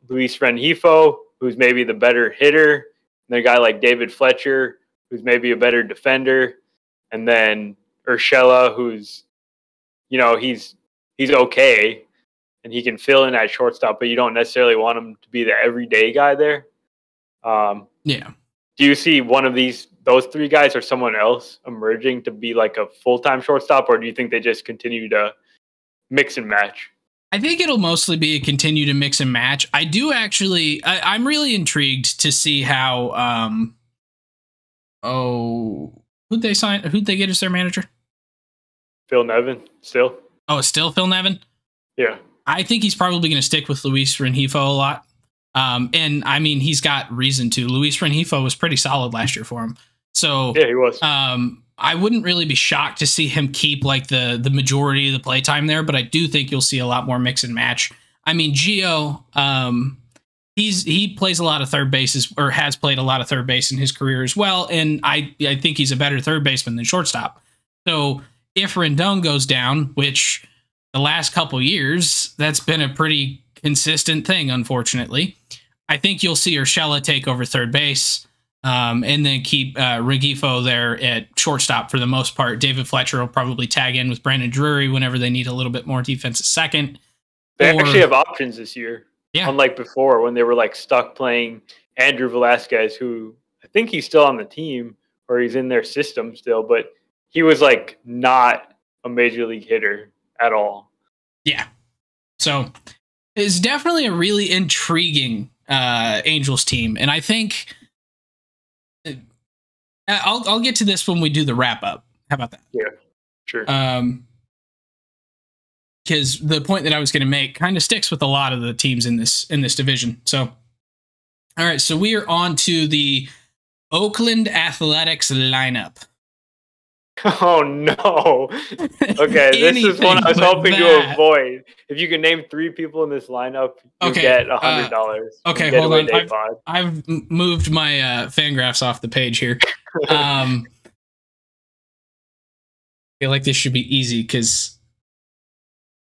Luis Rengifo, who's maybe the better hitter, and a guy like David Fletcher, who's maybe a better defender, and then Urshela, who's, you know, he's okay, and he can fill in at shortstop, but you don't necessarily want him to be the everyday guy there. Yeah. Do you see one of those three guys or someone else emerging to be like a full-time shortstop, or do you think they just continue to mix and match? I think it'll mostly be a continue to mix and match. I do actually, I'm really intrigued to see how, who'd they get as their manager? Phil Nevin, still. Oh, it's still Phil Nevin? Yeah. I think he's probably going to stick with Luis Rengifo a lot. And I mean, he's got reason to. Luis Rengifo was pretty solid last year for him. So yeah, he was. I wouldn't really be shocked to see him keep like the majority of the play time there, but I do think you'll see a lot more mix and match. I mean, Gio, he plays a lot of third bases, or has played a lot of third base in his career as well, and I think he's a better third baseman than shortstop. So if Rendon goes down, which the last couple years, that's been a pretty consistent thing, unfortunately, I think you'll see Urshela take over third base. And then keep Rengifo there at shortstop for the most part. David Fletcher will probably tag in with Brandon Drury whenever they need a little bit more defense at second. They actually have options this year. Yeah. Unlike before when they were like stuck playing Andrew Velasquez, who I think he's still on the team or he's in their system still, but he was like not a major league hitter at all. Yeah. So it's definitely a really intriguing Angels team. And I think I'll get to this when we do the wrap up. How about that? Yeah, sure. Because the point that I was going to make kind of sticks with a lot of the teams in this division. So, all right, so we are on to the Oakland Athletics lineup. Oh no! Okay, this is one I was hoping to avoid. If you can name 3 people in this lineup, you get $100. Okay, hold on. I've moved my Fangraphs off the page here. I feel like this should be easy because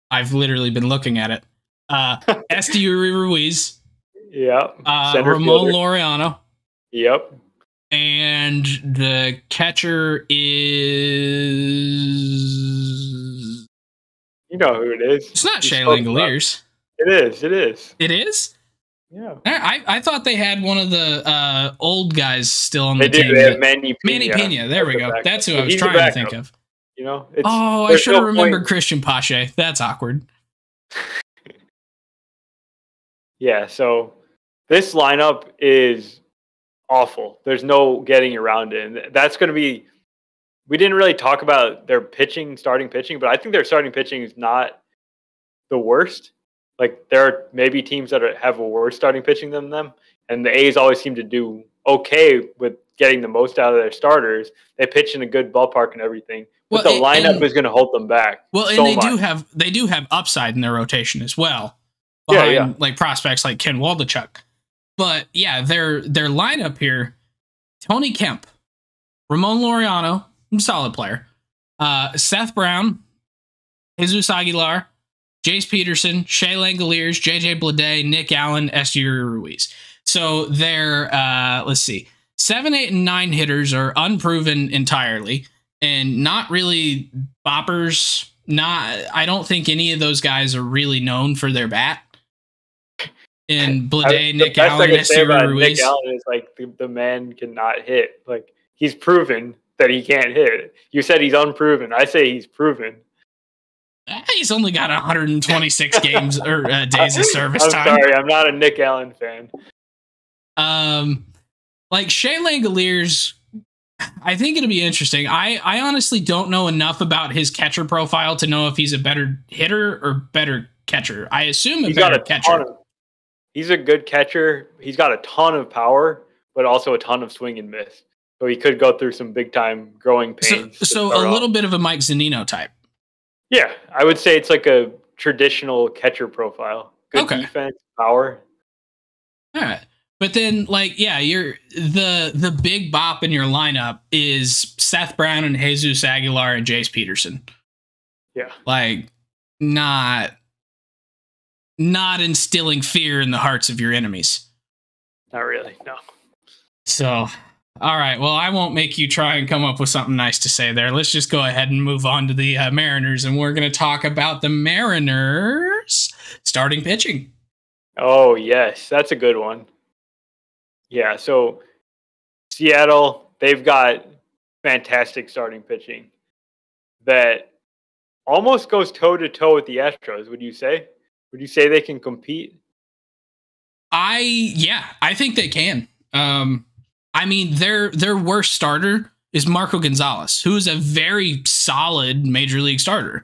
I've literally been looking at it. Esteury Ruiz. Yep. Ramon Laureano. Yep. And the catcher is... You know who it is. It's not Shea Langoliers. It is. It is. It is? Yeah. I thought they had one of the old guys still on the team. They have Manny Pena. Manny Pena. There we go. That's who I was trying to think of. You know? I should have remembered Christian Pache. That's awkward. Yeah, so this lineup is awful. There's no getting around it. And that's going to be... We didn't really talk about their starting pitching, but I think their starting pitching is not the worst. Like, there are maybe teams that have a worse starting pitching than them, and the A's always seem to do okay with getting the most out of their starters. They pitch in a good ballpark and everything, but the lineup is going to hold them back. Well, and they do have upside in their rotation as well, behind like prospects like Ken Waldachuk. But yeah, their lineup here: Tony Kemp, Ramon Laureano, solid player, Seth Brown, Jesus Aguilar, Jace Peterson, Shea Langoliers, JJ Bleday, Nick Allen, Esteury Ruiz. So they're, let's see, 7, 8, and 9 hitters are unproven entirely and not really boppers. I don't think any of those guys are really known for their bat. And Bleday, Nick Allen, Esteury Ruiz. Nick Allen is like the man cannot hit. Like, he's proven that he can't hit. You said he's unproven. I say he's proven. He's only got 126 games or days of service time. I'm sorry, I'm not a Nick Allen fan. Like Shea Langoliers, I think it'll be interesting. I honestly don't know enough about his catcher profile to know if he's a better hitter or better catcher. I assume He's better got a catcher. He's a good catcher. He's got a ton of power, but also a ton of swing and miss. So he could go through some big time growing pains. So a little bit of a Mike Zunino type. Yeah, I would say it's like a traditional catcher profile. Good defense, power. All right. But then, like, yeah, you're the big bop in your lineup is Seth Brown and Jesus Aguilar and Jace Peterson. Yeah. Like, not instilling fear in the hearts of your enemies. Not really, no. So, all right. Well, I won't make you try and come up with something nice to say there. Let's just go ahead and move on to the Mariners, and we're going to talk about the Mariners starting pitching. Oh, yes. That's a good one. Yeah, so Seattle, they've got fantastic starting pitching that almost goes toe-to-toe with the Astros, would you say? Would you say they can compete? I think they can. I mean, their worst starter is Marco Gonzalez, who is a very solid major league starter.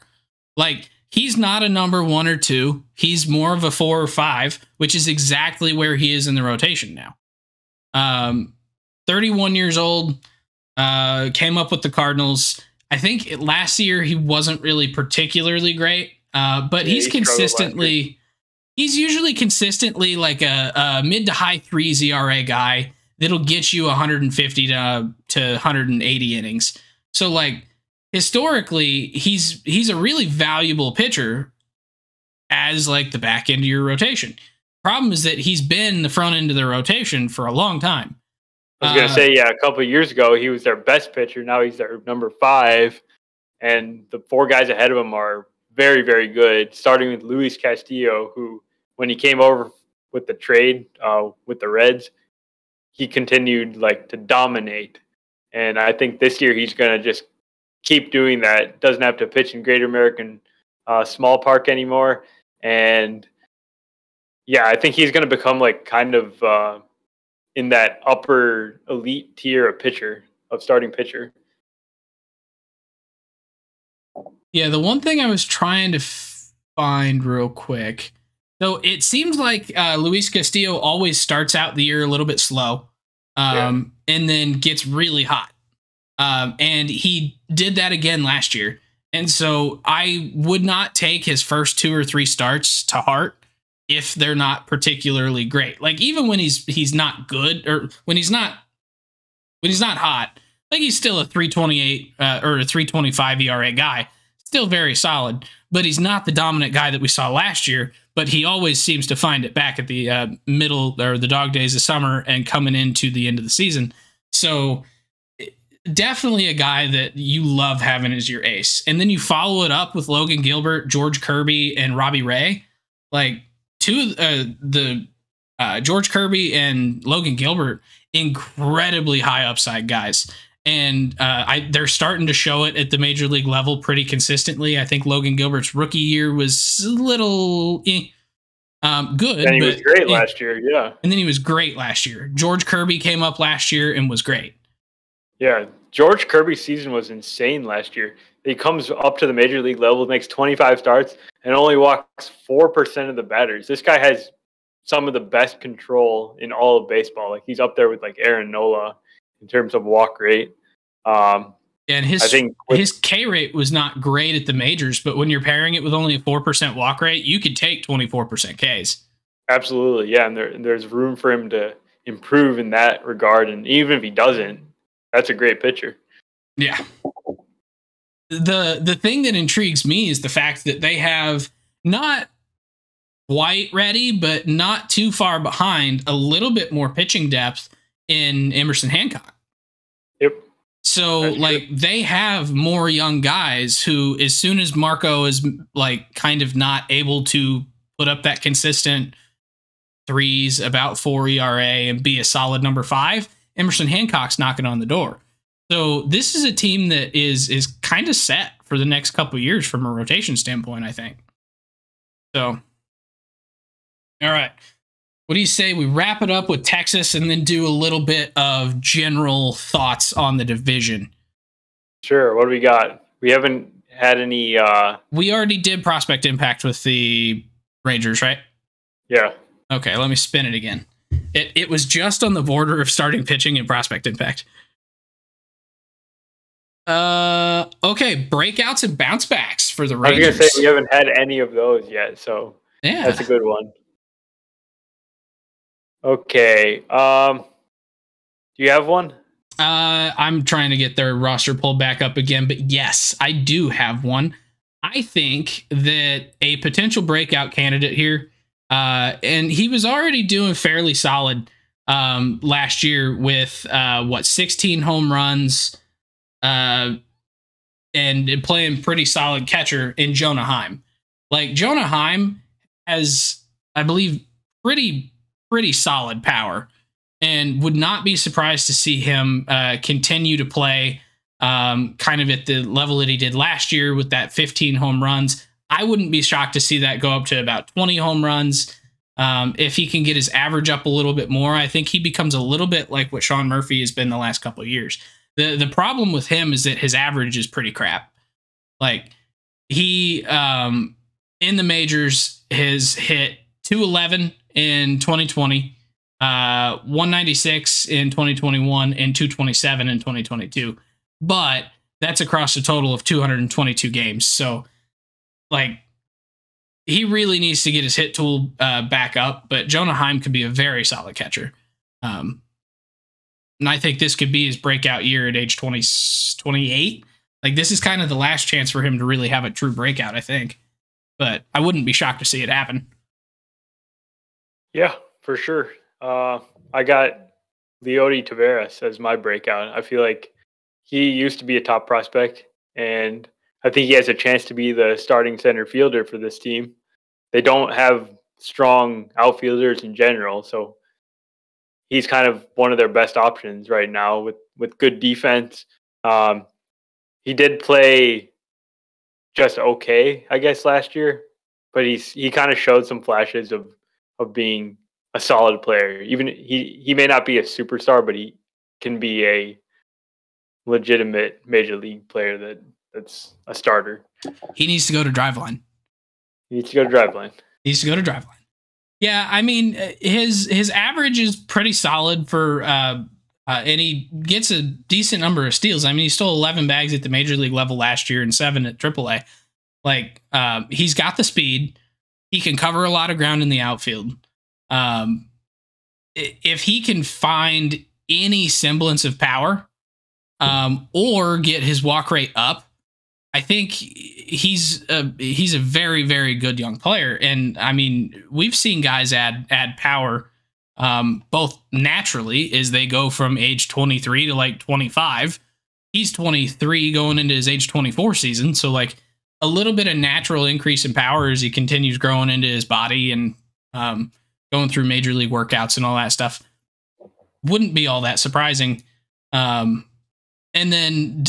Like, he's not a number 1 or 2. He's more of a 4 or 5, which is exactly where he is in the rotation now. 31 years old, came up with the Cardinals. I think last year he wasn't really particularly great, but he's usually consistently like a mid to high 3s ERA guy that'll get you 150 to 180 innings. So, like, historically, he's a really valuable pitcher as like the back end of your rotation. Problem is that he's been the front end of the rotation for a long time. I was going to say, yeah, a couple of years ago, he was their best pitcher. Now he's their number 5. And the 4 guys ahead of him are very, very good, starting with Luis Castillo, who, when he came over with the trade with the Reds, he continued like to dominate. And I think this year he's going to just keep doing that. Doesn't have to pitch in Great American Small Park anymore. And yeah, I think he's going to become like kind of in that upper elite tier of pitcher, of starting pitcher. Yeah, the one thing I was trying to find real quick. So it seems like Luis Castillo always starts out the year a little bit slow and then gets really hot. And he did that again last year. And so I would not take his first 2 or 3 starts to heart if they're not particularly great. Like, even when he's not good, or when he's not hot, like, he's still a 3.28 or a 3.25 ERA guy, still very solid, but he's not the dominant guy that we saw last year. But he always seems to find it back at the middle or the dog days of summer and coming into the end of the season. So definitely a guy that you love having as your ace. And then you follow it up with Logan Gilbert, George Kirby, and Robbie Ray. Like, the George Kirby and Logan Gilbert, incredibly high upside guys. And they're starting to show it at the major league level pretty consistently. I think Logan Gilbert's rookie year was a little good. And he was great last year, yeah. And then he was great last year. George Kirby came up last year and was great. Yeah, George Kirby's season was insane last year. He comes up to the major league level, makes 25 starts, and only walks 4% of the batters. This guy has some of the best control in all of baseball. Like, he's up there with like Aaron Nola in terms of walk rate. And his K rate was not great at the majors, but when you're pairing it with only a 4% walk rate, you could take 24% Ks. Absolutely, yeah, and there's room for him to improve in that regard. And even if he doesn't, that's a great pitcher. Yeah. The thing that intrigues me is the fact that they have not quite ready, but not too far behind, a little bit more pitching depth in Emerson Hancock. Yep. So, like, they have more young guys who, as soon as Marco is like kind of not able to put up that consistent 3s, about 4 ERA, and be a solid number 5, Emerson Hancock's knocking on the door. So this is a team that is kind of set for the next couple of years from a rotation standpoint, I think. So, all right. What do you say we wrap it up with Texas and then do a little bit of general thoughts on the division? Sure. What do we got? We haven't had any... We already did prospect impact with the Rangers, right? Yeah. Okay, let me spin it again. It was just on the border of starting pitching and prospect impact. Okay, breakouts and bounce backs for the Rangers. I was gonna say we haven't had any of those yet, so yeah, that's a good one. Okay. Do you have one? I'm trying to get their roster pulled back up again, but yes, I do have one. I think that a potential breakout candidate here, and he was already doing fairly solid last year with 16 home runs, and playing pretty solid catcher in Jonah Heim. Like Jonah Heim has, I believe, pretty solid power, and would not be surprised to see him continue to play kind of at the level that he did last year with that 15 home runs. I wouldn't be shocked to see that go up to about 20 home runs. If he can get his average up a little bit more, I think he becomes a little bit like what Sean Murphy has been the last couple of years. The problem with him is that his average is pretty crap. Like he in the majors has hit 211 in 2020, 196 in 2021, and 227 in 2022. But that's across a total of 222 games. So, like, he really needs to get his hit tool back up. But Jonah Heim could be a very solid catcher. And I think this could be his breakout year at age 28. Like, this is kind of the last chance for him to really have a true breakout, I think. But I wouldn't be shocked to see it happen. Yeah, for sure. I got Leody Taveras as my breakout. I feel like he used to be a top prospect, and I think he has a chance to be the starting center fielder for this team. They don't have strong outfielders in general, so he's kind of one of their best options right now with good defense. He did play just okay, I guess, last year, but he kind of showed some flashes of being a solid player. Even he may not be a superstar, but he can be a legitimate major league player that's a starter. He needs to go to Driveline. Yeah, I mean, his average is pretty solid for and he gets a decent number of steals. I mean, he stole 11 bags at the major league level last year and 7 at AAA. Like, he's got the speed. He can cover a lot of ground in the outfield. If he can find any semblance of power, or get his walk rate up, I think he's a very, very good young player. And I mean, we've seen guys add power, both naturally as they go from age 23 to like 25. He's 23 going into his age 24 season. So like a little bit of natural increase in power as he continues growing into his body and, going through major league workouts and all that stuff wouldn't be all that surprising. And then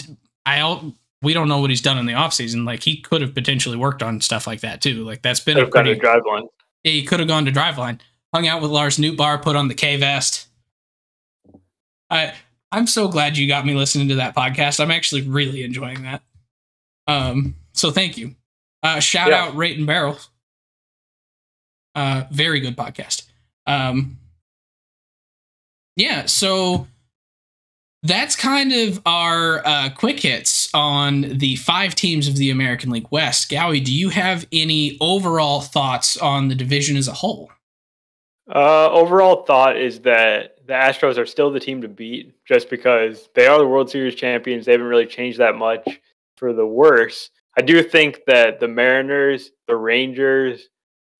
we don't know what he's done in the offseason. Like, he could have potentially worked on stuff like that too. Like, that's been a pretty Driveline. Yeah, he could have gone to Driveline, hung out with Lars Nootbaar, put on the K vest. I'm so glad you got me listening to that podcast. I'm actually really enjoying that. So thank you. Shout out Rate and Barrel. Very good podcast. Yeah, so that's kind of our quick hits on the 5 teams of the American League West. Gowie, do you have any overall thoughts on the division as a whole? Overall thought is that the Astros are still the team to beat just because they are the World Series champions. They haven't really changed that much for the worse. I do think that the Mariners, the Rangers,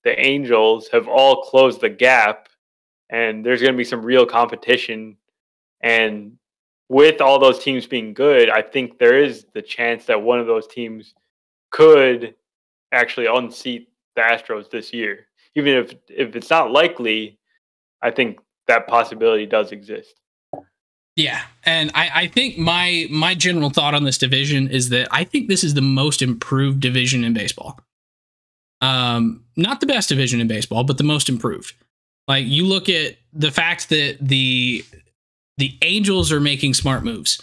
the Angels have all closed the gap, and there's going to be some real competition. And with all those teams being good, I think there is the chance that one of those teams could actually unseat the Astros this year. Even if it's not likely, I think that possibility does exist. Yeah, and I think my general thought on this division is that I think this is the most improved division in baseball. Not the best division in baseball, but the most improved. Like, you look at the fact that the Angels are making smart moves,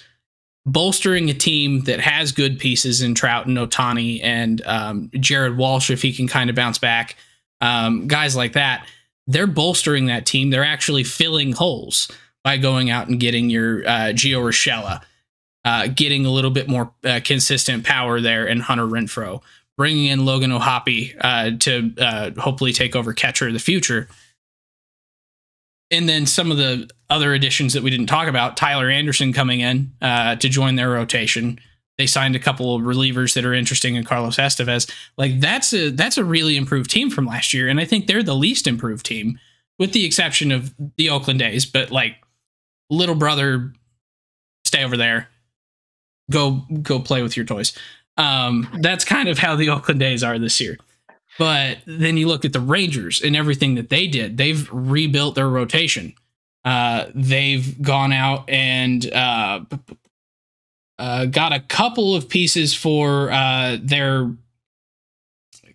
bolstering a team that has good pieces in Trout and Ohtani and Jared Walsh, if he can kind of bounce back. guys like that, they're bolstering that team. They're actually filling holes by going out and getting your Gio Urshela, getting a little bit more consistent power there, and Hunter Renfroe, bringing in Logan O'Hoppe to hopefully take over catcher of the future. And then some of the other additions that we didn't talk about, Tyler Anderson coming in to join their rotation. They signed a couple of relievers that are interesting in Carlos Estevez. Like that's a really improved team from last year. And I think they're the least improved team with the exception of the Oakland A's, but like little brother, stay over there, go play with your toys. That's kind of how the Oakland A's are this year. But then you look at the Rangers and everything that they did. They've rebuilt their rotation. They've gone out and got a couple of pieces for their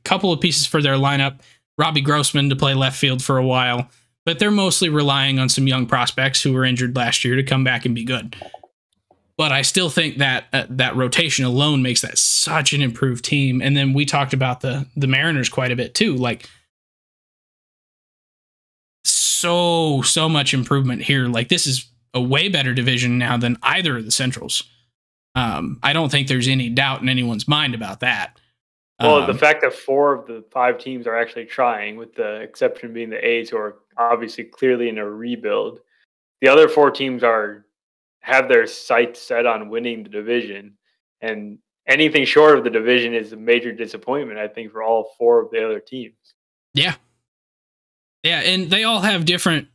lineup. Robbie Grossman to play left field for a while, but they're mostly relying on some young prospects who were injured last year to come back and be good. But I still think that that rotation alone makes that such an improved team. And then we talked about the Mariners quite a bit too. Like so much improvement here. Like this is a way better division now than either of the Centrals. I don't think there's any doubt in anyone's mind about that. Well, the fact that 4 of the 5 teams are actually trying, with the exception being the A's, who are obviously clearly in a rebuild. The other 4 teams have their sights set on winning the division, and anything short of the division is a major disappointment, I think, for all 4 of the other teams. Yeah, and they all have different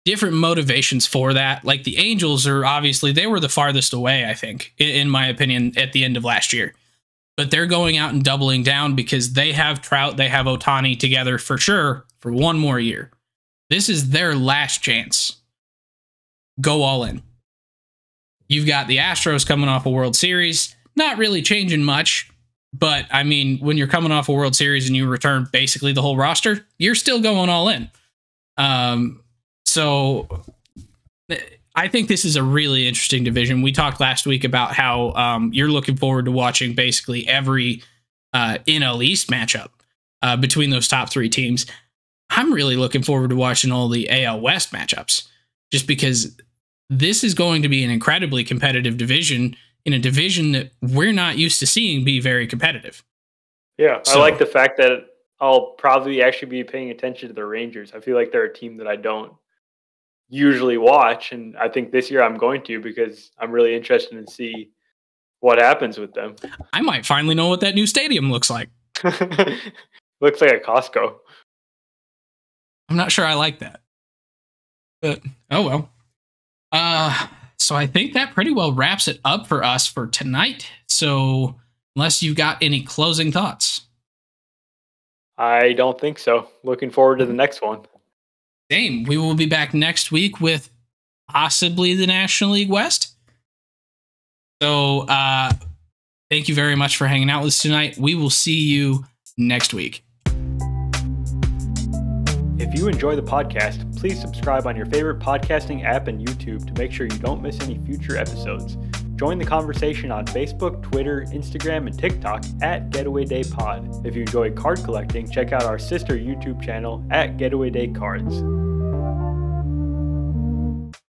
motivations for that. Like the Angels are obviously, they were the farthest away, I think, in my opinion, at the end of last year. But they're going out and doubling down because they have Trout, they have Ohtani together for sure for one more year. This is their last chance. Go all in. You've got the Astros coming off a World Series, not really changing much. But I mean, when you're coming off a World Series and you return basically the whole roster, you're still going all in. So I think this is a really interesting division. We talked last week about how you're looking forward to watching basically every NL East matchup between those top 3 teams. I'm really looking forward to watching all the AL West matchups, just because this is going to be an incredibly competitive division in a division that we're not used to seeing be very competitive. Yeah, so, I like the fact that I'll probably actually be paying attention to the Rangers. I feel like they're a team that I don't usually watch, and I think this year I'm going to, because I'm really interested in see what happens with them. I might finally know what that new stadium looks like. Looks like a Costco. I'm not sure I like that, but oh well. So I think that pretty well wraps it up for us for tonight. So unless you've got any closing thoughts. I don't think so. Looking forward to the next one. Same. We will be back next week with possibly the National League West. So thank you very much for hanging out with us tonight. We will see you next week. If you enjoy the podcast, please subscribe on your favorite podcasting app and YouTube to make sure you don't miss any future episodes. Join the conversation on Facebook, Twitter, Instagram, and TikTok at Getaway Day Pod. If you enjoy card collecting, check out our sister YouTube channel at Getaway Day Cards.